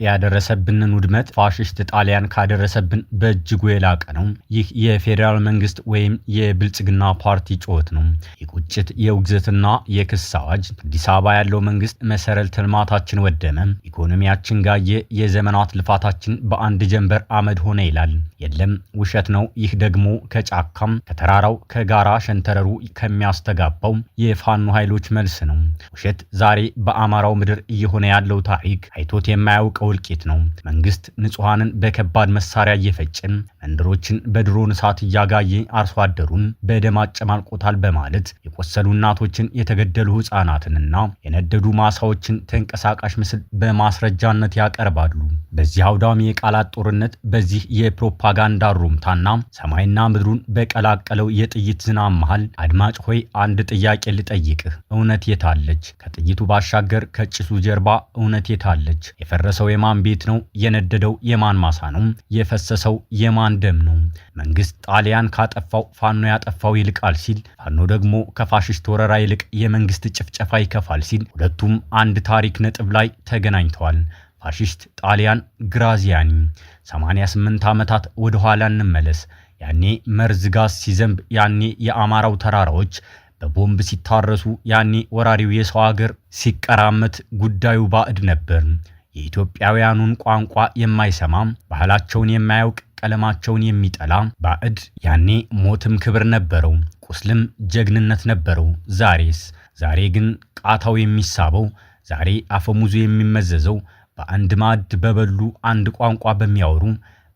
ያደረሰብንን ውድመት ፋሽስት ጣሊያን ካደረሰብን በእጅጉ የላቀ ነው። ይህ የፌዴራል መንግስት ወይም የብልጽግና ፓርቲ ጩኸት ነው። የቁጭት የውግዘትና የክስ አዋጅ። አዲስ አበባ ያለው መንግስት መሰረተ ልማታችን ወደመ፣ ኢኮኖሚያችን ጋየ፣ የዘመናት ልፋታችን በአንድ ጀንበር አመድ ሆነ ይላል። የለም ውሸት ነው። ይህ ደግሞ ከጫካም ከተራራው ከጋራ ሸንተረሩ ከሚያስተጋባው የፋኖ ኃይሎች መልስ ነው። ውሸት ዛሬ በአማራው ምድር እየሆነ ያለው ታሪክ አይቶት የማያውቀው እልቂት ነው። መንግስት ንጹሃንን በከባድ መሳሪያ እየፈጨን መንደሮችን በድሮን እሳት እያጋየ አርሶ አደሩን በደም አጨማልቆታል በማለት የቆሰሉ እናቶችን፣ የተገደሉ ህፃናትንና የነደዱ ማሳዎችን ተንቀሳቃሽ ምስል በማስረጃነት ያቀርባሉ። በዚህ አውዳሚ የቃላት ጦርነት፣ በዚህ የፕሮፓጋንዳ ሩምታና ሰማይና ምድሩን በቀላቀለው የጥይት ዝናብ መሃል አድማጭ ሆይ አንድ ጥያቄ ልጠይቅህ። እውነት የታለች? ከጥይቱ ባሻገር ከጭሱ ጀርባ እውነት የታለች? የፈረሰው የማን ቤት ነው? የነደደው የማን ማሳ ነው? የፈሰሰው የማን ደም ነው? መንግስት ጣሊያን ካጠፋው ፋኖ ያጠፋው ይልቃል ሲል፣ ፋኖ ደግሞ ከፋሽስት ወረራ ይልቅ የመንግስት ጭፍጨፋ ይከፋል ሲል፣ ሁለቱም አንድ ታሪክ ነጥብ ላይ ተገናኝተዋል። ፋሽስት ጣሊያን ግራዚያኒ። 88 ዓመታት ወደ ኋላ እንመለስ። ያኔ መርዝ ጋዝ ሲዘንብ፣ ያኔ የአማራው ተራራዎች በቦምብ ሲታረሱ፣ ያኔ ወራሪው የሰው ሀገር ሲቀራመት ጉዳዩ ባዕድ ነበር። የኢትዮጵያውያኑን ቋንቋ የማይሰማ፣ ባህላቸውን የማያውቅ፣ ቀለማቸውን የሚጠላ ባዕድ። ያኔ ሞትም ክብር ነበረው፣ ቁስልም ጀግንነት ነበረው። ዛሬስ? ዛሬ ግን ቃታው የሚሳበው፣ ዛሬ አፈሙዙ የሚመዘዘው በአንድ ማዕድ በበሉ፣ አንድ ቋንቋ በሚያወሩ፣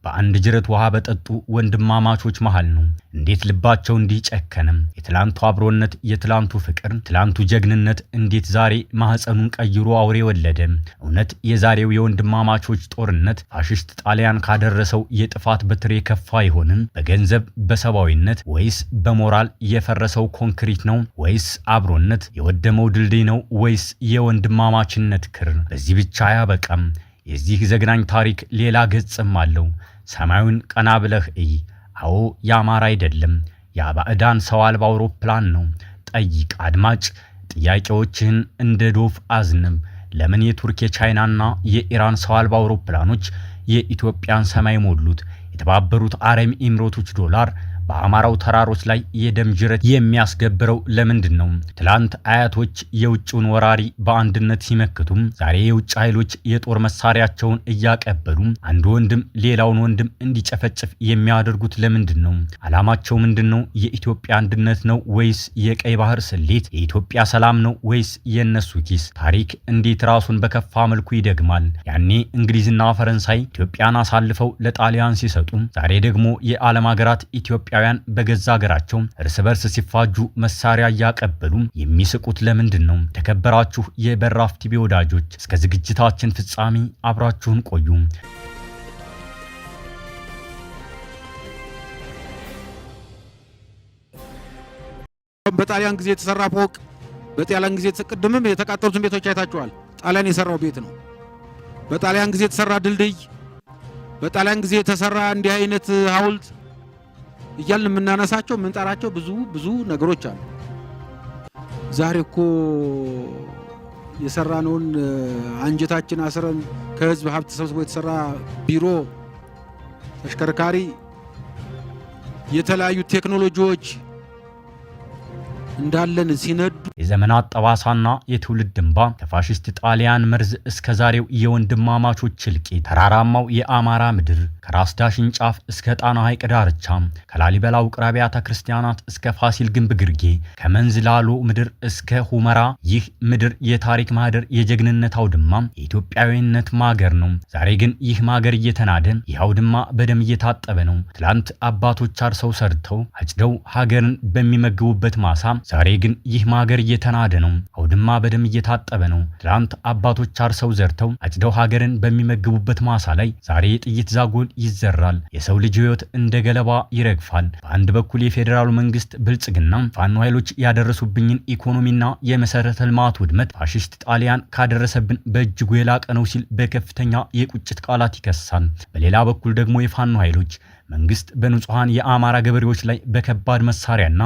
በአንድ ጅረት ውሃ በጠጡ ወንድማማቾች መሃል ነው። እንዴት ልባቸው እንዲህ ጨከነም? የትላንቱ አብሮነት፣ የትላንቱ ፍቅር፣ ትላንቱ ጀግንነት እንዴት ዛሬ ማህፀኑን ቀይሮ አውሬ ወለደ? እውነት የዛሬው የወንድማማቾች ጦርነት ፋሽስት ጣሊያን ካደረሰው የጥፋት በትር የከፋ አይሆንም? በገንዘብ በሰብአዊነት ወይስ በሞራል የፈረሰው ኮንክሪት ነው? ወይስ አብሮነት የወደመው ድልድይ ነው? ወይስ የወንድማማችነት ክር? በዚህ ብቻ አያበቃም። የዚህ ዘግናኝ ታሪክ ሌላ ገጽም አለው። ሰማዩን ቀና ብለህ እይ። አዎ የአማራ አይደለም፣ የባዕዳን ሰው አልባ አውሮፕላን ነው። ጠይቅ አድማጭ፣ ጥያቄዎችህን እንደ ዶፍ አዝንም። ለምን የቱርክ የቻይናና የኢራን ሰው አልባ አውሮፕላኖች የኢትዮጵያን ሰማይ ሞሉት? የተባበሩት አረብ ኤሚሬቶች ዶላር በአማራው ተራሮች ላይ የደም ጅረት የሚያስገብረው ለምንድን ነው? ትላንት አያቶች የውጭውን ወራሪ በአንድነት ሲመክቱም፣ ዛሬ የውጭ ኃይሎች የጦር መሳሪያቸውን እያቀበሉ አንድ ወንድም ሌላውን ወንድም እንዲጨፈጭፍ የሚያደርጉት ለምንድን ነው? ዓላማቸው ምንድን ነው? የኢትዮጵያ አንድነት ነው ወይስ የቀይ ባህር ስሌት? የኢትዮጵያ ሰላም ነው ወይስ የነሱ ኪስ? ታሪክ እንዴት ራሱን በከፋ መልኩ ይደግማል? ያኔ እንግሊዝና ፈረንሳይ ኢትዮጵያን አሳልፈው ለጣሊያን ሲሰጡ፣ ዛሬ ደግሞ የዓለም ሀገራት ኢትዮጵያ በገዛ ሀገራቸው እርስ በርስ ሲፋጁ መሳሪያ እያቀበሉ የሚስቁት ለምንድን ነው? ተከበራችሁ የበራፍ ቲቪ ወዳጆች፣ እስከ ዝግጅታችን ፍጻሜ አብራችሁን ቆዩ። በጣሊያን ጊዜ የተሰራ ፎቅ፣ በጣሊያን ጊዜ ቅድምም የተቃጠሉትን ቤቶች አይታችኋል። ጣሊያን የሰራው ቤት ነው። በጣሊያን ጊዜ የተሰራ ድልድይ፣ በጣሊያን ጊዜ የተሰራ እንዲህ አይነት ሐውልት እያልን የምናነሳቸው የምንጠራቸው ብዙ ነገሮች አሉ። ዛሬ እኮ የሰራነውን አንጀታችን አስረን ከህዝብ ሀብት ተሰብስቦ የተሰራ ቢሮ፣ ተሽከርካሪ፣ የተለያዩ ቴክኖሎጂዎች እንዳለን ሲነዱ የዘመናት ጠባሳና የትውልድ እንባ ከፋሽስት ጣሊያን መርዝ እስከ ዛሬው የወንድማማቾች እልቂት፣ ተራራማው የአማራ ምድር ከራስ ዳሽን ጫፍ እስከ ጣና ሐይቅ ዳርቻ፣ ከላሊበላ ውቅር አብያተ ክርስቲያናት እስከ ፋሲል ግንብ ግርጌ፣ ከመንዝ ላሎ ምድር እስከ ሁመራ፣ ይህ ምድር የታሪክ ማህደር፣ የጀግንነት አውድማ፣ የኢትዮጵያዊነት ማገር ነው። ዛሬ ግን ይህ ማገር እየተናደ፣ ይህ አውድማ በደም እየታጠበ ነው። ትላንት አባቶች አርሰው ሰርተው አጭደው ሀገርን በሚመግቡበት ማሳ፣ ዛሬ ግን ይህ ማገር እየተናደ ነው። አውድማ በደም እየታጠበ ነው። ትላንት አባቶች አርሰው ዘርተው አጭደው ሀገርን በሚመግቡበት ማሳ ላይ ዛሬ የጥይት ዛጎል ይዘራል። የሰው ልጅ ህይወት እንደ ገለባ ይረግፋል። በአንድ በኩል የፌዴራሉ መንግስት ብልጽግና ፋኖ ኃይሎች ያደረሱብኝን ኢኮኖሚና የመሰረተ ልማት ውድመት ፋሽስት ጣሊያን ካደረሰብን በእጅጉ የላቀ ነው ሲል በከፍተኛ የቁጭት ቃላት ይከሳል። በሌላ በኩል ደግሞ የፋኖ ኃይሎች መንግስት በንጹሃን የአማራ ገበሬዎች ላይ በከባድ መሳሪያና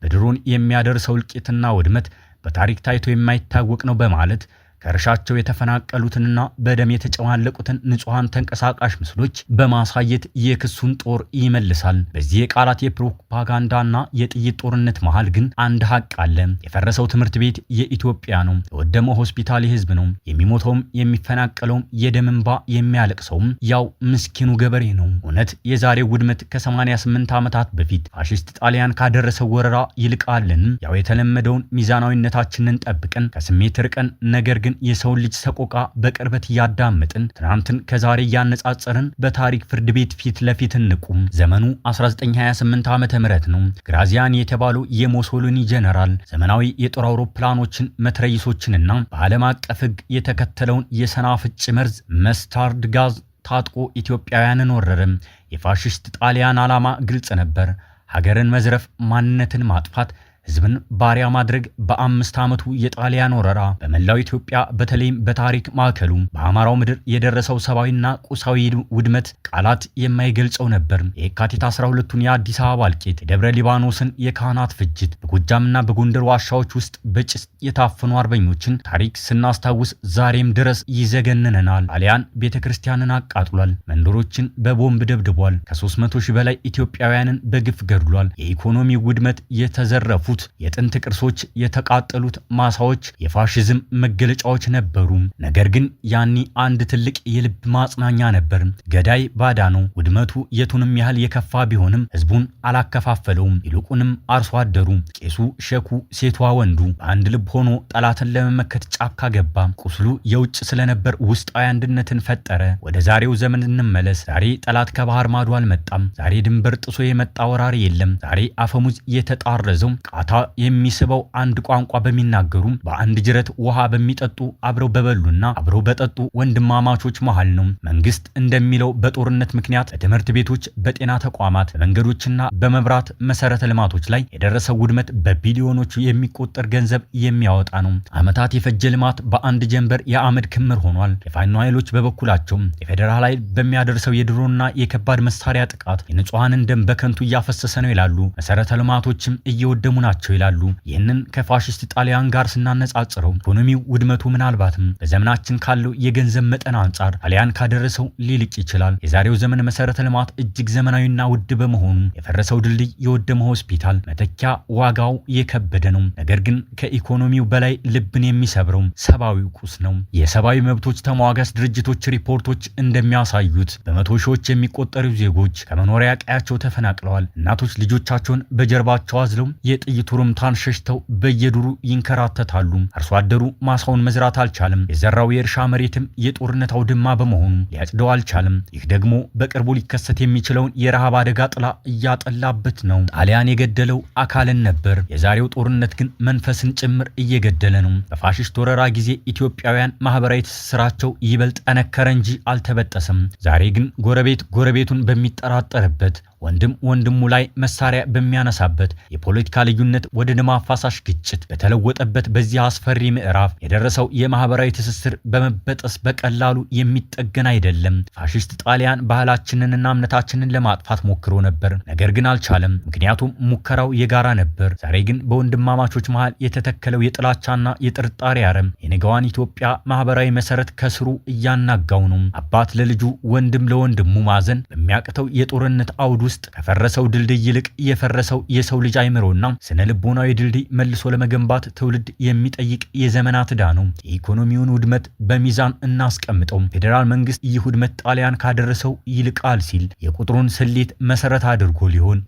በድሮን የሚያደርሰው እልቂትና ውድመት በታሪክ ታይቶ የማይታወቅ ነው በማለት ከእርሻቸው የተፈናቀሉትንና በደም የተጨማለቁትን ንጹሃን ተንቀሳቃሽ ምስሎች በማሳየት የክሱን ጦር ይመልሳል። በዚህ የቃላት የፕሮፓጋንዳና የጥይት ጦርነት መሃል ግን አንድ ሀቅ አለ። የፈረሰው ትምህርት ቤት የኢትዮጵያ ነው። የወደመው ሆስፒታል የህዝብ ነው። የሚሞተውም የሚፈናቀለውም የደም እንባ የሚያለቅሰውም ያው ምስኪኑ ገበሬ ነው። እውነት የዛሬው ውድመት ከ88 ዓመታት በፊት ፋሽስት ጣሊያን ካደረሰው ወረራ ይልቃልን? ያው የተለመደውን ሚዛናዊነታችንን ጠብቀን ከስሜት ርቀን ነገር ግን የሰውን ልጅ ሰቆቃ በቅርበት እያዳመጥን ትናንትን ከዛሬ እያነጻጸርን በታሪክ ፍርድ ቤት ፊት ለፊት እንቁም። ዘመኑ 1928 ዓመተ ምህረት ነው። ግራዚያኒ የተባለው የሞሶሊኒ ጀነራል ዘመናዊ የጦር አውሮፕላኖችን መትረይሶችንና በዓለም አቀፍ ሕግ የተከተለውን የሰናፍጭ መርዝ መስታርድ ጋዝ ታጥቆ ኢትዮጵያውያንን ወረረም። የፋሽስት ጣሊያን ዓላማ ግልጽ ነበር። ሀገርን መዝረፍ፣ ማንነትን ማጥፋት፣ ህዝብን ባሪያ ማድረግ። በ5 ዓመቱ የጣሊያን ወረራ በመላው ኢትዮጵያ በተለይም በታሪክ ማዕከሉ በአማራው ምድር የደረሰው ሰብአዊና ቁሳዊ ውድመት ቃላት የማይገልጸው ነበር። የካቲት 12ቱን የአዲስ አበባ እልቂት፣ የደብረ ሊባኖስን የካህናት ፍጅት፣ በጎጃምና በጎንደር ዋሻዎች ውስጥ በጭስ የታፈኑ አርበኞችን ታሪክ ስናስታውስ ዛሬም ድረስ ይዘገንነናል። ጣሊያን ቤተክርስቲያንን አቃጥሏል። መንደሮችን በቦምብ ደብድቧል። ከ300 ሺህ በላይ ኢትዮጵያውያንን በግፍ ገድሏል። የኢኮኖሚ ውድመት፣ የተዘረፉ የጥንት ቅርሶች፣ የተቃጠሉት ማሳዎች የፋሽዝም መገለጫዎች ነበሩ። ነገር ግን ያኔ አንድ ትልቅ የልብ ማጽናኛ ነበር። ገዳይ ባዳ ነው። ውድመቱ የቱንም ያህል የከፋ ቢሆንም ህዝቡን አላከፋፈለውም። ይልቁንም አርሶ አደሩ፣ ቄሱ፣ ሸኩ፣ ሴቷ፣ ወንዱ በአንድ ልብ ሆኖ ጠላትን ለመመከት ጫካ ገባ። ቁስሉ የውጭ ስለነበር ውስጣዊ አንድነትን ፈጠረ። ወደ ዛሬው ዘመን እንመለስ። ዛሬ ጠላት ከባህር ማዶ አልመጣም። ዛሬ ድንበር ጥሶ የመጣ ወራሪ የለም። ዛሬ አፈሙዝ የተጣረዘው ቃታ የሚስበው አንድ ቋንቋ በሚናገሩ በአንድ ጅረት ውሃ በሚጠጡ አብረው በበሉና አብረው በጠጡ ወንድማማቾች መሃል ነው። መንግስት እንደሚለው በጦርነት ምክንያት በትምህርት ቤቶች፣ በጤና ተቋማት፣ በመንገዶችና በመብራት መሰረተ ልማቶች ላይ የደረሰው ውድመት በቢሊዮኖች የሚቆጠር ገንዘብ የሚያወጣ ነው። ዓመታት የፈጀ ልማት በአንድ ጀንበር የአመድ ክምር ሆኗል። የፋኖ ኃይሎች በበኩላቸው የፌዴራል ኃይል በሚያደርሰው የድሮና የከባድ መሳሪያ ጥቃት የንጹሃንን ደም በከንቱ እያፈሰሰ ነው ይላሉ። መሰረተ ልማቶችም እየወደሙ ናቸው ይላሉ። ይህንን ከፋሽስት ጣሊያን ጋር ስናነጻጽረው ኢኮኖሚው ውድመቱ ምናልባትም በዘመናችን ካለው የገንዘብ መጠን አንጻር ጣሊያን ካደረሰው ሊልቅ ይችላል። የዛሬው ዘመን መሰረተ ልማት እጅግ ዘመናዊና ውድ በመሆኑ የፈረሰው ድልድይ፣ የወደመው ሆስፒታል መተኪያ ዋጋው የከበደ ነው። ነገር ግን ከኢኮኖሚው በላይ ልብን የሚሰብረው ሰብአዊ ቁስ ነው። የሰብአዊ መብቶች ተሟጋች ድርጅቶች ሪፖርቶች እንደሚያሳዩት በመቶ ሺዎች የሚቆጠሩ ዜጎች ከመኖሪያ ቀያቸው ተፈናቅለዋል። እናቶች ልጆቻቸውን በጀርባቸው አዝለው የጥይቱ ሩምታን ሸሽተው በየዱሩ ይንከራተታሉ። አርሶ አደሩ ማሳውን መዝራት አልቻለም። የዘራው የእርሻ መሬትም የጦርነት አውድማ በመሆኑ ሊያጭደው አልቻለም። ይህ ደግሞ በቅርቡ ሊከሰት የሚችለውን የረሃብ አደጋ ጥላ እያጠላበት ነው። ጣሊያን የገደለው አካልን ነበር። የዛሬው ጦርነት ግን መንፈስን ጭምር እየገደለ ነው። በፋሽስት ወረራ ጊዜ ኢትዮጵያውያን ማህበራዊ ትስስራቸው ይበልጥ ጠነከረ እንጂ አልተበጠሰም። ዛሬ ግን ጎረቤት ጎረቤቱን በሚጠራጠርበት፣ ወንድም ወንድሙ ላይ መሳሪያ በሚያነሳበት፣ የፖለቲካ ልዩነት ወደ ደም አፋሳሽ ግጭት በተለወጠበት በዚህ አስፈሪ ምዕራፍ የደረሰው የማህበራዊ ትስስር በመበጠስ በቀላሉ የሚጠገን አይደለም። ፋሽስት ጣሊያን ባህላችንንና እምነታችንን ለማጥፋት ሞክሮ ነበር፣ ነገር ግን አልቻለም። ምክንያቱም ሙከራው የጋራ ነበር። ዛሬ ግን በወንድማማቾች መሃል የተተከለው የጥላቻና የጥርጣሬ አረም የነገዋን ኢትዮጵያ ማህበራዊ መሰረት ከስሩ እያናጋው ነው። አባት ለልጁ፣ ወንድም ለወንድሙ ማዘን በሚያቅተው የጦርነት አውድ ውስጥ ከፈረሰው ድልድይ ይልቅ የፈረሰው የሰው ልጅ አይምሮና ስነ ልቦናዊ ድልድይ መልሶ ለመገንባት ትውልድ የሚጠይቅ የዘመናት ዕዳ ነው። የኢኮኖሚውን ውድመት በሚዛን እናስቀምጠው። ፌዴራል መንግስት ይህ ውድመት ጣሊያን ካደረሰው ይልቃል ሲል የቁጥሩን ስሌት መሰረት አድርጎ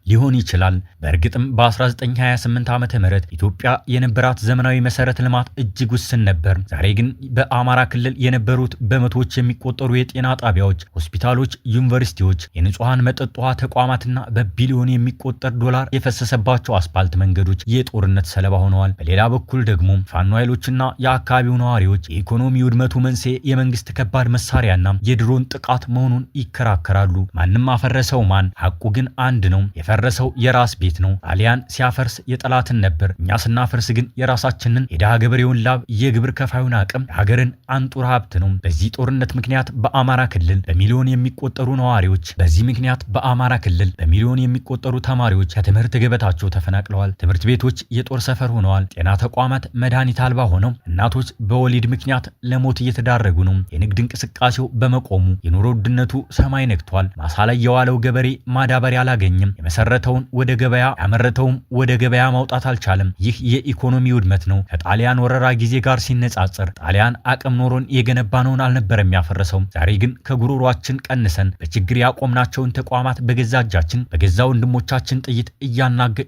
ሊሆን ይችላል። በእርግጥም በ1928 ዓመተ ምህረት ኢትዮጵያ የነበራት ዘመናዊ መሰረተ ልማት እጅግ ውስን ነበር። ዛሬ ግን በአማራ ክልል የነበሩት በመቶዎች የሚቆጠሩ የጤና ጣቢያዎች፣ ሆስፒታሎች፣ ዩኒቨርሲቲዎች፣ የንጹሃን መጠጥ ውሃ ተቋማትና በቢሊዮን የሚቆጠር ዶላር የፈሰሰባቸው አስፓልት መንገዶች የጦርነት ሰለባ ሆነዋል። በሌላ በኩል ደግሞ ፋኖ ኃይሎችና የአካባቢው ነዋሪዎች የኢኮኖሚ ውድመቱ መንስኤ የመንግስት ከባድ መሳሪያና የድሮን ጥቃት መሆኑን ይከራከራሉ። ማንም አፈረሰው ማን፣ ሐቁ ግን አንድ ነው። የፈረሰው የራስ ቤት ነው። ጣሊያን ሲያፈርስ የጠላትን ነበር። እኛ ስናፈርስ ግን የራሳችንን የድሃ ገበሬውን ላብ፣ የግብር ከፋዩን አቅም፣ የሀገርን አንጡር ሀብት ነው። በዚህ ጦርነት ምክንያት በአማራ ክልል በሚሊዮን የሚቆጠሩ ነዋሪዎች በዚህ ምክንያት በአማራ ክልል ክልል በሚሊዮን የሚቆጠሩ ተማሪዎች ከትምህርት ገበታቸው ተፈናቅለዋል። ትምህርት ቤቶች የጦር ሰፈር ሆነዋል። ጤና ተቋማት መድኃኒት አልባ ሆነው እናቶች በወሊድ ምክንያት ለሞት እየተዳረጉ ነው። የንግድ እንቅስቃሴው በመቆሙ የኑሮ ውድነቱ ሰማይ ነክቷል። ማሳ ላይ የዋለው ገበሬ ማዳበሪያ አላገኘም። የመሰረተውን ወደ ገበያ ያመረተውም ወደ ገበያ ማውጣት አልቻለም። ይህ የኢኮኖሚ ውድመት ነው። ከጣሊያን ወረራ ጊዜ ጋር ሲነጻጸር ጣሊያን አቅም ኖሮን የገነባነውን አልነበረም ያፈረሰው። ዛሬ ግን ከጉሮሯችን ቀንሰን በችግር ያቆምናቸውን ተቋማት በገዛ እጃችን በገዛ ወንድሞቻችን ጥይት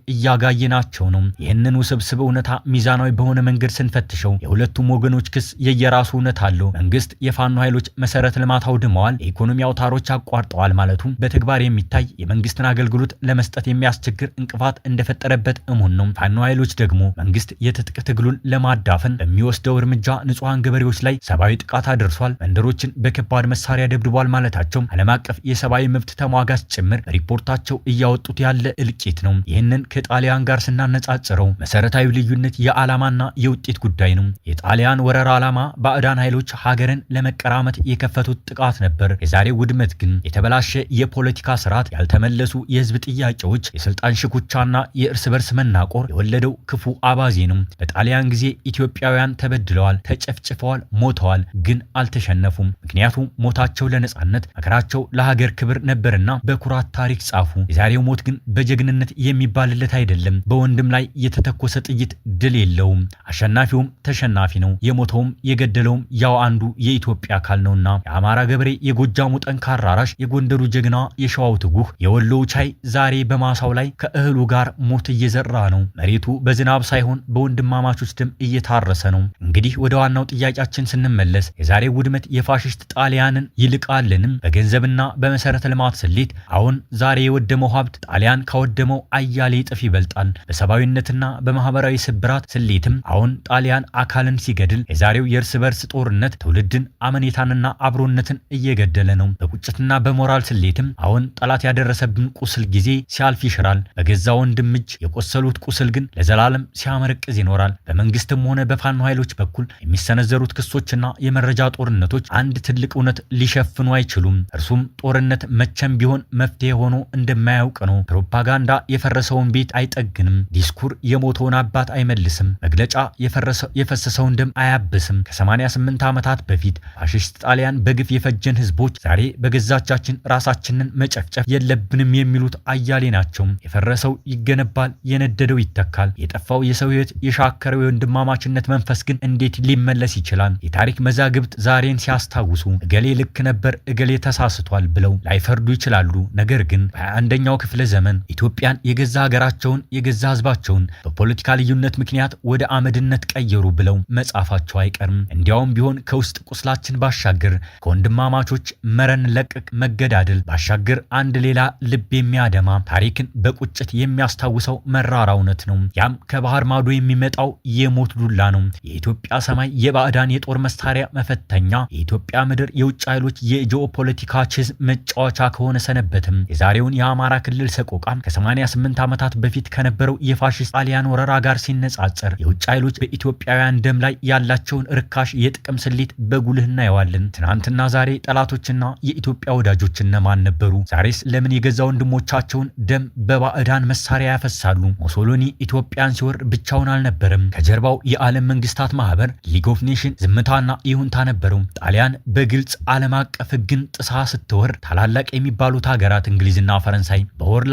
እያጋየናቸው ነው። ይህንን ውስብስብ እውነታ ሚዛናዊ በሆነ መንገድ ስንፈትሸው የሁለቱም ወገኖች ክስ የየራሱ እውነት አለው። መንግስት የፋኖ ኃይሎች መሰረተ ልማት አውድመዋል፣ የኢኮኖሚ አውታሮች አቋርጠዋል ማለቱ በተግባር የሚታይ የመንግስትን አገልግሎት ለመስጠት የሚያስቸግር እንቅፋት እንደፈጠረበት እሙን ነው። ፋኖ ኃይሎች ደግሞ መንግስት የትጥቅ ትግሉን ለማዳፈን በሚወስደው እርምጃ ንጹሃን ገበሬዎች ላይ ሰብአዊ ጥቃት አድርሷል፣ መንደሮችን በከባድ መሳሪያ ደብድቧል ማለታቸው ዓለም አቀፍ የሰብአዊ መብት ተሟጋች ጭምር በሪፖርታቸው እያወጡት ያለ እልቂት ነው። ይህንን ከጣሊያን ጋር ስናነጻጽረው መሰረታዊ ልዩነት የዓላማና የውጤት ጉዳይ ነው። የጣሊያን ወረራ ዓላማ ባዕዳን ኃይሎች ሀገርን ለመቀራመት የከፈቱት ጥቃት ነበር። የዛሬው ውድመት ግን የተበላሸ የፖለቲካ ስርዓት፣ ያልተመለሱ የህዝብ ጥያቄዎች፣ የስልጣን ሽኩቻና የእርስ በርስ መናቆር የወለደው ክፉ አባዜ ነው። በጣሊያን ጊዜ ኢትዮጵያውያን ተበድለዋል፣ ተጨፍጭፈዋል፣ ሞተዋል፣ ግን አልተሸነፉም። ምክንያቱም ሞታቸው ለነጻነት መከራቸው ለሀገር ክብር ነበርና በኩራት ታሪክ ጻፉ። የዛሬው ሞት ግን በጀግንነት የሚባልለት አይደለም። በወንድም ላይ የተተኮሰ ጥይት ድል የለውም። አሸናፊውም ተሸናፊ ነው። የሞተውም የገደለውም ያው አንዱ የኢትዮጵያ አካል ነውና የአማራ ገበሬ፣ የጎጃሙ ጠንካራ አራሽ፣ የጎንደሩ ጀግና፣ የሸዋው ትጉህ፣ የወሎው ቻይ ዛሬ በማሳው ላይ ከእህሉ ጋር ሞት እየዘራ ነው። መሬቱ በዝናብ ሳይሆን በወንድማማቾች ደም እየታረሰ ነው። እንግዲህ ወደ ዋናው ጥያቄያችን ስንመለስ የዛሬው ውድመት የፋሽስት ጣሊያንን ይልቃልንም? በገንዘብና በመሰረተ ልማት ስሌት አሁን ዛሬ የወደመው ሀብት ጣሊያን ካወደመው አያሌ እጥፍ ይበልጣል። በሰብአዊነትና በማህበራዊ ስብራት ስሌትም አሁን ጣሊያን አካልን ሲገድል፣ የዛሬው የእርስ በርስ ጦርነት ትውልድን አመኔታንና አብሮነትን እየገደለ ነው። በቁጭትና በሞራል ስሌትም አሁን ጠላት ያደረሰብን ቁስል ጊዜ ሲያልፍ ይሽራል። በገዛ ወንድም እጅ የቆሰሉት ቁስል ግን ለዘላለም ሲያመረቅዝ ይኖራል። በመንግስትም ሆነ በፋኖ ኃይሎች በኩል የሚሰነዘሩት ክሶችና የመረጃ ጦርነቶች አንድ ትልቅ እውነት ሊሸፍኑ አይችሉም። እርሱም ጦርነት መቼም ቢሆን መፍትሄ ሆኖ እንደማያውቅ ነው። ፕሮፓጋንዳ የፈረሰውን ቤት አይጠግንም። ዲስኩር የሞተውን አባት አይመልስም። መግለጫ የፈሰሰውን ደም አያብስም። ከ88 ዓመታት በፊት ፋሽስት ጣሊያን በግፍ የፈጀን ህዝቦች ዛሬ በገዛቻችን ራሳችንን መጨፍጨፍ የለብንም የሚሉት አያሌ ናቸው። የፈረሰው ይገነባል፣ የነደደው ይተካል። የጠፋው የሰው ህይወት፣ የሻከረው የወንድማማችነት መንፈስ ግን እንዴት ሊመለስ ይችላል? የታሪክ መዛግብት ዛሬን ሲያስታውሱ እገሌ ልክ ነበር፣ እገሌ ተሳስቷል ብለው ላይፈርዱ ይችላሉ። ነገር ግን በ21ኛው ክፍለ ዘመን ኢትዮጵያን የገዛ ሀገራቸውን የገዛ ህዝባቸውን በፖለቲካ ልዩነት ምክንያት ወደ አመድነት ቀየሩ ብለው መጻፋቸው አይቀርም። እንዲያውም ቢሆን ከውስጥ ቁስላችን ባሻገር ከወንድማማቾች መረን ለቀቅ መገዳደል ባሻገር አንድ ሌላ ልብ የሚያደማ ታሪክን በቁጭት የሚያስታውሰው መራራ እውነት ነው። ያም ከባህር ማዶ የሚመጣው የሞት ዱላ ነው። የኢትዮጵያ ሰማይ የባዕዳን የጦር መሳሪያ መፈተኛ፣ የኢትዮጵያ ምድር የውጭ ኃይሎች የጂኦፖለቲካ ቼዝ መጫወቻ ከሆነ ሰነበትም። የዛሬውን የአማራ ክልል ሰቆቃም ከ88 ዓመታት በፊት ከነበረው የፋሽስት ጣሊያን ወረራ ጋር ሲነጻጸር የውጭ ኃይሎች በኢትዮጵያውያን ደም ላይ ያላቸውን ርካሽ የጥቅም ስሌት በጉልህ እናየዋለን። ትናንትና ዛሬ ጠላቶችና የኢትዮጵያ ወዳጆች እነማን ነበሩ? ዛሬስ ለምን የገዛ ወንድሞቻቸውን ደም በባዕዳን መሳሪያ ያፈሳሉ? ሞሶሎኒ ኢትዮጵያን ሲወር ብቻውን አልነበረም። ከጀርባው የዓለም መንግስታት ማህበር፣ ሊግ ኦፍ ኔሽን ዝምታና ይሁንታ ነበረው። ጣሊያን በግልጽ ዓለም አቀፍ ሕግን ጥሳ ስትወር ታላላቅ የሚባሉት ሀገራት እንግሊዝና ፈረንሳይ በሆር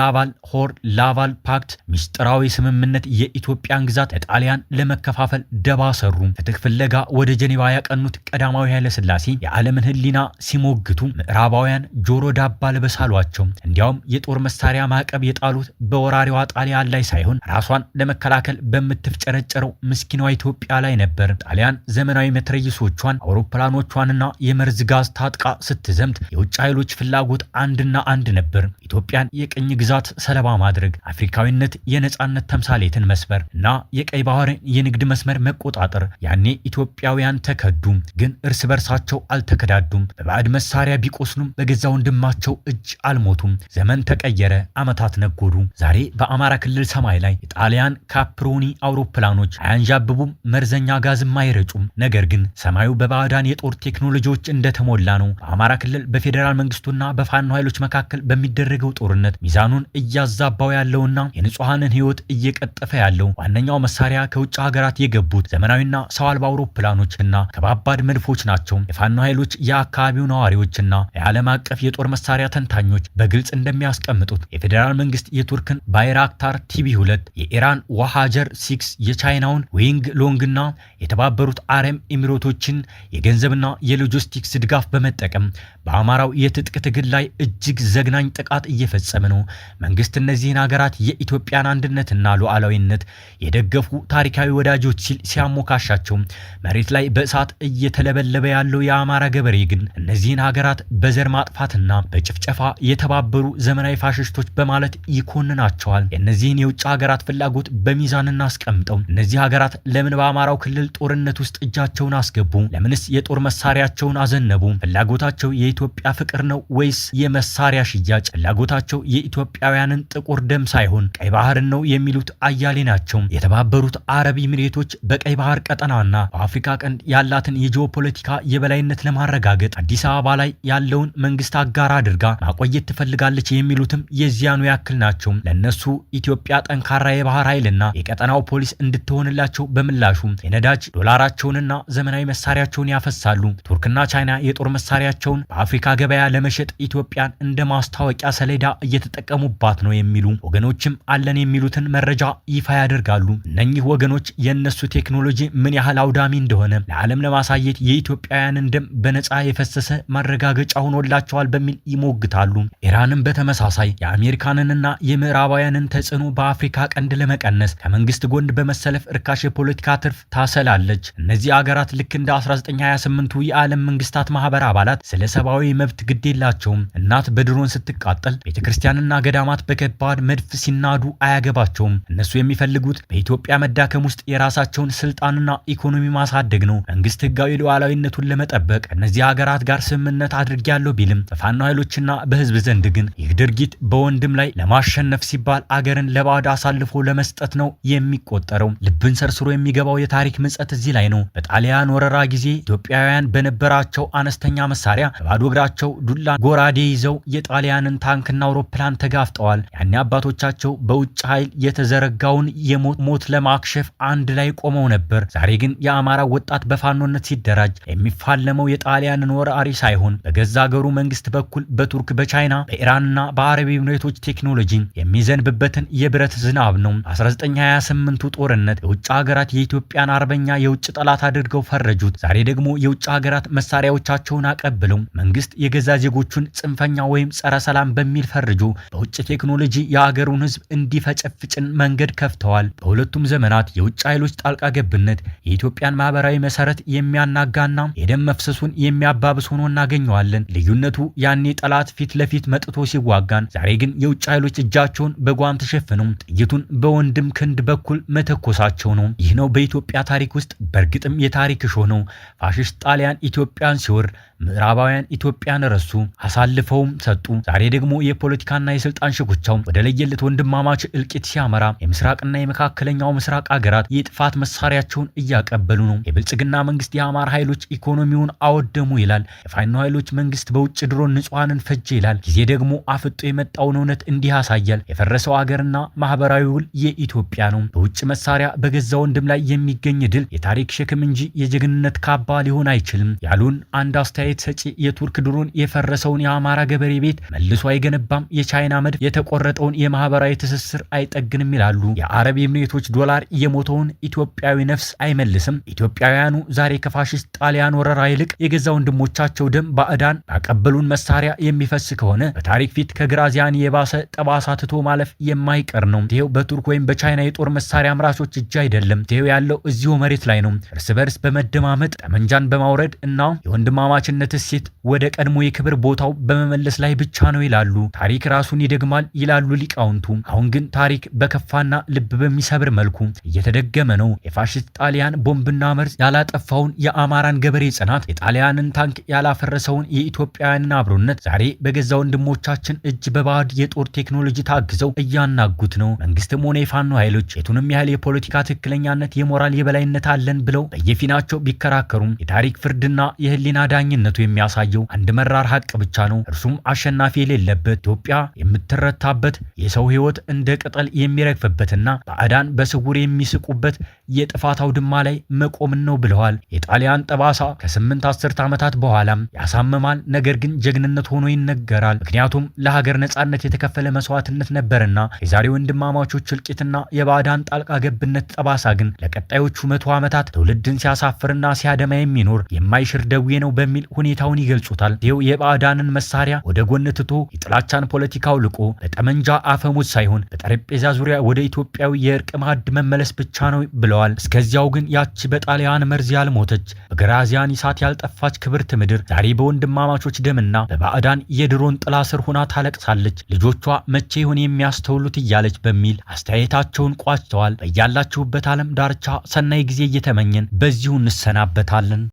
ላቫል ፓክት ሚስጥራዊ ስምምነት የኢትዮጵያን ግዛት ለጣሊያን ለመከፋፈል ደባ ሰሩ። ፍትህ ፍለጋ ወደ ጄኔቫ ያቀኑት ቀዳማዊ ኃይለ ሥላሴ የዓለምን ሕሊና ሲሞግቱ ምዕራባውያን ጆሮ ዳባ ልበስ አሏቸው። እንዲያውም የጦር መሳሪያ ማዕቀብ የጣሉት በወራሪዋ ጣሊያን ላይ ሳይሆን ራሷን ለመከላከል በምትፍጨረጨረው ምስኪኗ ኢትዮጵያ ላይ ነበር። ጣሊያን ዘመናዊ መትረየሶቿን አውሮፕላኖቿንና የመርዝ ጋዝ ታጥቃ ስትዘምት የውጭ ኃይሎች ፍላጎት አንድና አንድ ነበር፣ ኢትዮጵያን የቅኝ ግዛት ሰለባ ማድረግ፣ አፍሪካዊነት የነጻነት ተምሳሌትን መስበር እና የቀይ ባህርን የንግድ መስመር መቆጣጠር። ያኔ ኢትዮጵያውያን ተከዱ፣ ግን እርስ በርሳቸው አልተከዳዱም። በባዕድ መሳሪያ ቢቆስሉም በገዛ ወንድማቸው እጅ አልሞቱም። ዘመን ተቀየረ፣ ዓመታት ነጎዱ። ዛሬ በአማራ ክልል ሰማይ ላይ የጣሊያን ካፕሮኒ አውሮፕላኖች አያንዣብቡም፣ መርዘኛ ጋዝም አይረጩም። ነገር ግን ሰማዩ በባዕዳን የጦር ቴክኖሎጂዎች እንደተሞላ ነው። በአማራ ክልል በፌዴራል መንግስቱና በፋኖ ኃይሎች መካከል በሚደረግ የሚደረገው ጦርነት ሚዛኑን እያዛባው ያለውና የንጹሃንን ህይወት እየቀጠፈ ያለው ዋነኛው መሳሪያ ከውጭ ሀገራት የገቡት ዘመናዊና ሰው አልባ አውሮፕላኖችና ከባባድ መድፎች ናቸው። የፋኖ ኃይሎች የአካባቢው ነዋሪዎችና የዓለም አቀፍ የጦር መሳሪያ ተንታኞች በግልጽ እንደሚያስቀምጡት የፌዴራል መንግስት የቱርክን ባይራክታር ቲቢ2፣ የኢራን ዋሃጀር 6፣ የቻይናውን ዊንግ ሎንግና የተባበሩት አረብ ኤሚሬቶችን የገንዘብና የሎጂስቲክስ ድጋፍ በመጠቀም በአማራው የትጥቅ ትግል ላይ እጅግ ዘግናኝ ጥቃት እየፈጸመ ነው። መንግስት እነዚህን ሀገራት የኢትዮጵያን አንድነትና ሉዓላዊነት የደገፉ ታሪካዊ ወዳጆች ሲል ሲያሞካሻቸው፣ መሬት ላይ በእሳት እየተለበለበ ያለው የአማራ ገበሬ ግን እነዚህን ሀገራት በዘር ማጥፋትና በጭፍጨፋ የተባበሩ ዘመናዊ ፋሽስቶች በማለት ይኮንናቸዋል። የእነዚህን የውጭ ሀገራት ፍላጎት በሚዛን እናስቀምጠው። እነዚህ ሀገራት ለምን በአማራው ክልል ጦርነት ውስጥ እጃቸውን አስገቡ? ለምንስ የጦር መሳሪያቸውን አዘነቡ? ፍላጎታቸው የኢትዮጵያ ፍቅር ነው ወይስ የመሳሪያ ሽያጭ? ፍላጎታቸው የኢትዮጵያውያንን ጥቁር ደም ሳይሆን ቀይ ባህርን ነው የሚሉት አያሌ ናቸው። የተባበሩት አረብ ኤሚሬቶች በቀይ ባህር ቀጠናና በአፍሪካ ቀንድ ያላትን የጂኦፖለቲካ የበላይነት ለማረጋገጥ አዲስ አበባ ላይ ያለውን መንግስት አጋር አድርጋ ማቆየት ትፈልጋለች የሚሉትም የዚያኑ ያክል ናቸው። ለነሱ ኢትዮጵያ ጠንካራ የባህር ኃይልና የቀጠናው ፖሊስ እንድትሆንላቸው በምላሹ የነዳጅ ዶላራቸውንና ዘመናዊ መሳሪያቸውን ያፈሳሉ። ቱርክና ቻይና የጦር መሳሪያቸውን በአፍሪካ ገበያ ለመሸጥ ኢትዮጵያን እንደ ማስታወቂያ ሰሌዳ እየተጠቀሙባት ነው የሚሉ ወገኖችም አለን የሚሉትን መረጃ ይፋ ያደርጋሉ። እነኚህ ወገኖች የነሱ ቴክኖሎጂ ምን ያህል አውዳሚ እንደሆነ ለዓለም ለማሳየት የኢትዮጵያውያንን ደም በነፃ የፈሰሰ ማረጋገጫ ሆኖላቸዋል በሚል ይሞግታሉ። ኢራንም በተመሳሳይ የአሜሪካንንና የምዕራባውያንን ተጽዕኖ በአፍሪካ ቀንድ ለመቀነስ ከመንግስት ጎን በመሰለፍ እርካሽ የፖለቲካ ትርፍ ታሰላለች። እነዚህ አገራት ልክ እንደ 1928ቱ የዓለም መንግስታት ማህበር አባላት ስለ ሰብአዊ መብት ግድ የላቸውም። እናት በድሮን ስትቃጠል፣ ቤተክርስቲያንና ገዳማት በከባድ መድፍ ሲናዱ አያገባቸውም። እነሱ የሚፈልጉት በኢትዮጵያ መዳከም ውስጥ የራሳቸውን ስልጣንና ኢኮኖሚ ማሳደግ ነው። መንግስት ህጋዊ ሉዓላዊነቱን ለመጠበቅ ከእነዚህ ሀገራት ጋር ስምምነት አድርጌያለሁ ቢልም በፋኖ ኃይሎችና በህዝብ ዘንድ ግን ይህ ድርጊት በወንድም ላይ ለማሸነፍ ሲባል አገርን ለባዕድ አሳልፎ ለመስጠት ነው የሚቆጠረው። ልብን ሰርስሮ የሚገባው የታሪክ ምጸት እዚህ ላይ ነው። በጣሊያን ወረራ ጊዜ ኢትዮጵያውያን በነበራቸው አነስተኛ መሳሪያ በባዶ እግራቸው ዱላ ጎራዴ ይዘው የጣሊያንን ታንክና አውሮፕላን ተጋፍጠዋል። ያኔ አባቶቻቸው በውጭ ኃይል የተዘረጋውን የሞት ለማክሸፍ አንድ ላይ ቆመው ነበር። ዛሬ ግን የአማራ ወጣት በፋኖነት ሲደራጅ የሚፋለመው የጣሊያንን ወራሪ ሳይሆን በገዛ ሀገሩ መንግስት በኩል በቱርክ፣ በቻይና፣ በኢራንና በአረብ ኤሚሬቶች ቴክኖሎጂ የሚዘንብበትን የብረት ዝናብ ነው። 1928ቱ ጦርነት የውጭ ሀገራት የኢትዮጵያን አርበኛ የውጭ ጠላት አድርገው ፈረጁት። ዛሬ ደግሞ የውጭ ሀገራት መሳሪያዎቻቸውን አቀብለው መንግስት የገዛ ዜጎቹን ጽንፈኛ ወይም ጸረ ሰላም በሚል ፈርጆ በውጭ ቴክኖሎጂ የአገሩን ህዝብ እንዲፈጨፍጭን መንገድ ከፍተዋል። በሁለቱም ዘመናት የውጭ ኃይሎች ጣልቃ ገብነት የኢትዮጵያን ማህበራዊ መሰረት የሚያናጋና የደም መፍሰሱን የሚያባብስ ሆኖ እናገኘዋለን። ልዩነቱ ያኔ ጠላት ፊት ለፊት መጥቶ ሲዋጋን፣ ዛሬ ግን የውጭ ኃይሎች እጃቸውን በጓም ተሸፍነው ጥይቱን በወንድም ክንድ በኩል መተኮሳቸው ነው። ይህ ነው በኢትዮጵያ ታሪክ ውስጥ በእርግጥም የታሪክ እሾህ ነው። ፋሽስት ጣሊያን ኢትዮጵያን ሲወር ምዕራባውያን ኢትዮጵያን ረሱ፣ አሳልፈውም ሰጡ። ዛሬ ደግሞ የፖለቲካና የስልጣን ሽኩቻው ወደ ለየለት ወንድማማች እልቂት ሲያመራ የምስራቅና የመካከለኛው ምስራቅ አገራት የጥፋት መሳሪያቸውን እያቀበሉ ነው። የብልጽግና መንግስት የአማራ ኃይሎች ኢኮኖሚውን አወደሙ ይላል። የፋኖ ኃይሎች መንግስት በውጭ ድሮን ንጹሃንን ፈጀ ይላል። ጊዜ ደግሞ አፍጦ የመጣውን እውነት እንዲህ ያሳያል። የፈረሰው አገርና ማህበራዊ ውል የኢትዮጵያ ነው። በውጭ መሳሪያ በገዛ ወንድም ላይ የሚገኝ ድል የታሪክ ሸክም እንጂ የጀግንነት ካባ ሊሆን አይችልም ያሉን አንድ አስተያየት ሰጪ የቱርክ ድሮን የፈረሰውን የአማራ ገበሬ ቤት መልሶ አይገነባም፣ የቻይና መድፍ የተቆረጠውን የማህበራዊ ትስስር አይጠግንም ይላሉ። የአረብ ኤሚሬቶች ዶላር የሞተውን ኢትዮጵያዊ ነፍስ አይመልስም። ኢትዮጵያውያኑ ዛሬ ከፋሽስት ጣሊያን ወረራ ይልቅ የገዛ ወንድሞቻቸው ደም ባዕዳን ባቀበሉን መሳሪያ የሚፈስ ከሆነ በታሪክ ፊት ከግራዚያኒ የባሰ ጠባሳ ትቶ ማለፍ የማይቀር ነው። ይሄው በቱርክ ወይም በቻይና የጦር መሳሪያ አምራቾች እጅ አይደለም። ይሄው ያለው እዚሁ መሬት ላይ ነው። እርስ በርስ በመደማመጥ ጠመንጃን በማውረድ እና የወንድማማችነት እሴት ወደ ቀድሞ የክብር ቦታው በመመለስ ላይ ብቻ ነው ይላሉ። ታሪክ ራሱን ይደግማል ይላሉ ሊቃውንቱ። አሁን ግን ታሪክ በከፋና ልብ በሚሰብር መልኩ እየተደገመ ነው። የፋሽስት ጣሊያን ቦምብና መርዝ ያላጠፋውን የአማራን ገበሬ ጽናት፣ የጣሊያንን ታንክ ያላፈረሰውን የኢትዮጵያውያንን አብሮነት ዛሬ በገዛ ወንድሞቻችን እጅ በባዕድ የጦር ቴክኖሎጂ ታግዘው እያናጉት ነው። መንግስትም ሆነ የፋኖ ኃይሎች የቱንም ያህል የፖለቲካ ትክክለኛነት፣ የሞራል የበላይነት አለን ብለው በየፊናቸው ቢከራከሩም የታሪክ ፍርድና የህሊና ዳኝነቱ የሚያሳየው አንድ መራር ሀቅ ብቻ ነው። እርሱም አሸናፊ የሌለበት ያለበት ኢትዮጵያ የምትረታበት የሰው ሕይወት እንደ ቅጠል የሚረግፍበትና ባዕዳን በስውር የሚስቁበት የጥፋት አውድማ ላይ መቆምን ነው ብለዋል። የጣሊያን ጠባሳ ከ8 10 ዓመታት በኋላም ያሳምማል፣ ነገር ግን ጀግንነት ሆኖ ይነገራል። ምክንያቱም ለሀገር ነጻነት የተከፈለ መስዋዕትነት ነበርና። የዛሬ ወንድማማቾች እልቂትና የባዕዳን ጣልቃ ገብነት ጠባሳ ግን ለቀጣዮቹ 100 ዓመታት ትውልድን ሲያሳፍርና ሲያደማ የሚኖር የማይሽር ደዌ ነው በሚል ሁኔታውን ይገልጹታል። ይኸው የባዕዳንን መሳሪያ ወደ ጎን ትቶ የጥላቻን ፖለቲካ አውልቆ በጠመንጃ አፈሙዝ ሳይሆን በጠረጴዛ ዙሪያ ወደ ኢትዮጵያዊ የእርቅ ማዕድ መመለስ ብቻ ነው ብለዋል። እስከዚያው ግን ያቺ በጣሊያን መርዝ ያልሞተች በግራዚያን እሳት ያልጠፋች ክብርት ምድር ዛሬ በወንድማማቾች ደምና በባዕዳን የድሮን ጥላ ስር ሆና ታለቅሳለች። ልጆቿ መቼ ይሆን የሚያስተውሉት እያለች በሚል አስተያየታቸውን ቋጭተዋል። በያላችሁበት ዓለም ዳርቻ ሰናይ ጊዜ እየተመኘን በዚሁ እንሰናበታለን።